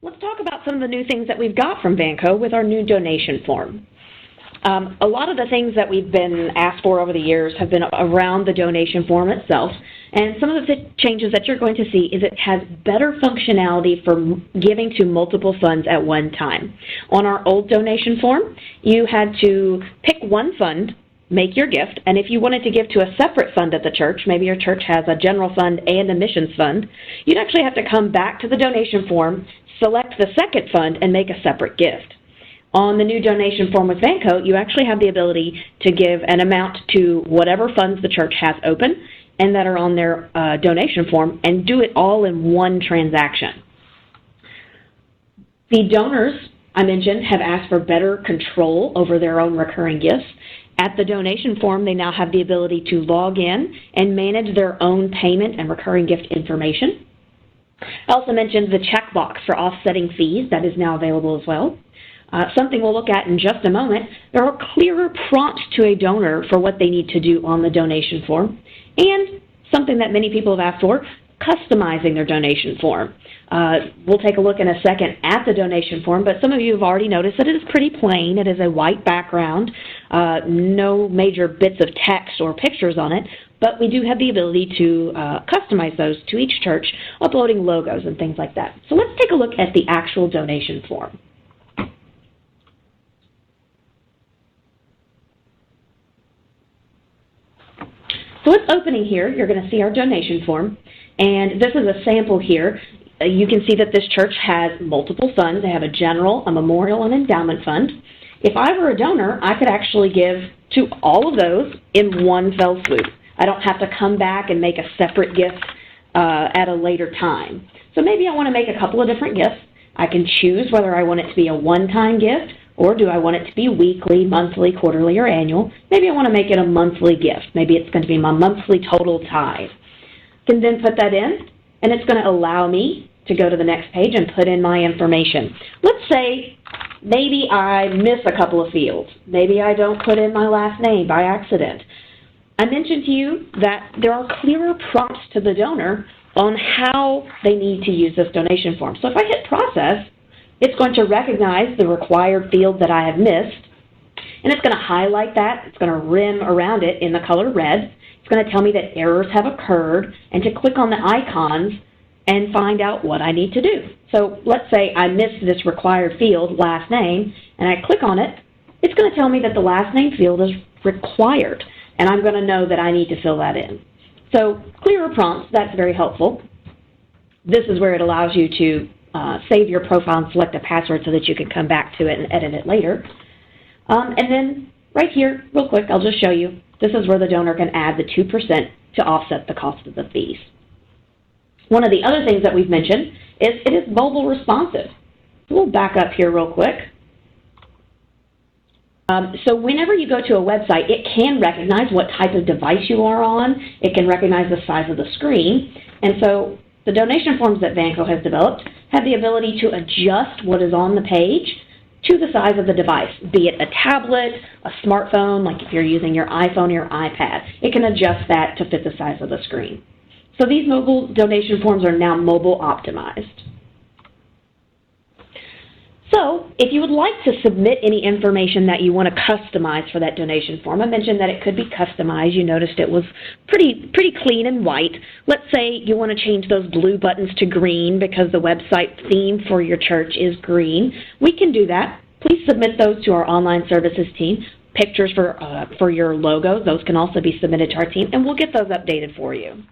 Let's talk about some of the new things that we've got from Vanco with our new donation form. A lot of the things that we've been asked for over the years have been around the donation form itself, and some of the changes that you're going to see is it has better functionality for giving to multiple funds at one time. On our old donation form, you had to pick one fund, make your gift, and if you wanted to give to a separate fund at the church, maybe your church has a general fund and a missions fund, you'd actually have to come back to the donation form, select the second fund, and make a separate gift. On the new donation form with Vanco, you actually have the ability to give an amount to whatever funds the church has open and that are on their donation form and do it all in one transaction. The donors, I mentioned, have asked for better control over their own recurring gifts. At the donation form, they now have the ability to log in and manage their own payment and recurring gift information. I also mentioned the checkbox for offsetting fees. That is now available as well. Something we'll look at in just a moment, there are clearer prompts to a donor for what they need to do on the donation form, and something that many people have asked for, customizing their donation form. We'll take a look in a second at the donation form, but some of you have already noticed that it is pretty plain. It is a white background, no major bits of text or pictures on it, but we do have the ability to customize those to each church, uploading logos and things like that. So let's take a look at the actual donation form. So it's opening here. You're going to see our donation form, and this is a sample here. You can see that this church has multiple funds. They have a general, a memorial, and endowment fund. If I were a donor, I could actually give to all of those in one fell swoop. I don't have to come back and make a separate gift at a later time. So maybe I want to make a couple of different gifts. I can choose whether I want it to be a one-time gift, or do I want it to be weekly, monthly, quarterly, or annual? Maybe I want to make it a monthly gift. Maybe it's going to be my monthly total tithe. Can then put that in, and it's going to allow me to go to the next page and put in my information. Let's say maybe I miss a couple of fields. Maybe I don't put in my last name by accident. I mentioned to you that there are clearer prompts to the donor on how they need to use this donation form. So if I hit process, it's going to recognize the required field that I have missed, and it's going to highlight that. It's going to rim around it in the color red. It's going to tell me that errors have occurred, and to click on the icons and find out what I need to do. So let's say I missed this required field, last name, and I click on it. It's going to tell me that the last name field is required, and I'm going to know that I need to fill that in. So clearer prompts, that's very helpful. This is where it allows you to save your profile and select a password so that you can come back to it and edit it later. And then right here, real quick, I'll just show you. This is where the donor can add the 2% to offset the cost of the fees. One of the other things that we've mentioned is it is mobile responsive. We'll back up here real quick. So whenever you go to a website, it can recognize what type of device you are on. It can recognize the size of the screen. And so the donation forms that Vanco has developed have the ability to adjust what is on the page to the size of the device, be it a tablet, a smartphone, like if you're using your iPhone or your iPad. It can adjust that to fit the size of the screen. So these mobile donation forms are now mobile optimized. So if you would like to submit any information that you want to customize for that donation form, I mentioned that it could be customized. You noticed it was pretty clean and white. Let's say you want to change those blue buttons to green because the website theme for your church is green. We can do that. Please submit those to our online services team. Pictures for your logo, those can also be submitted to our team, and we'll get those updated for you.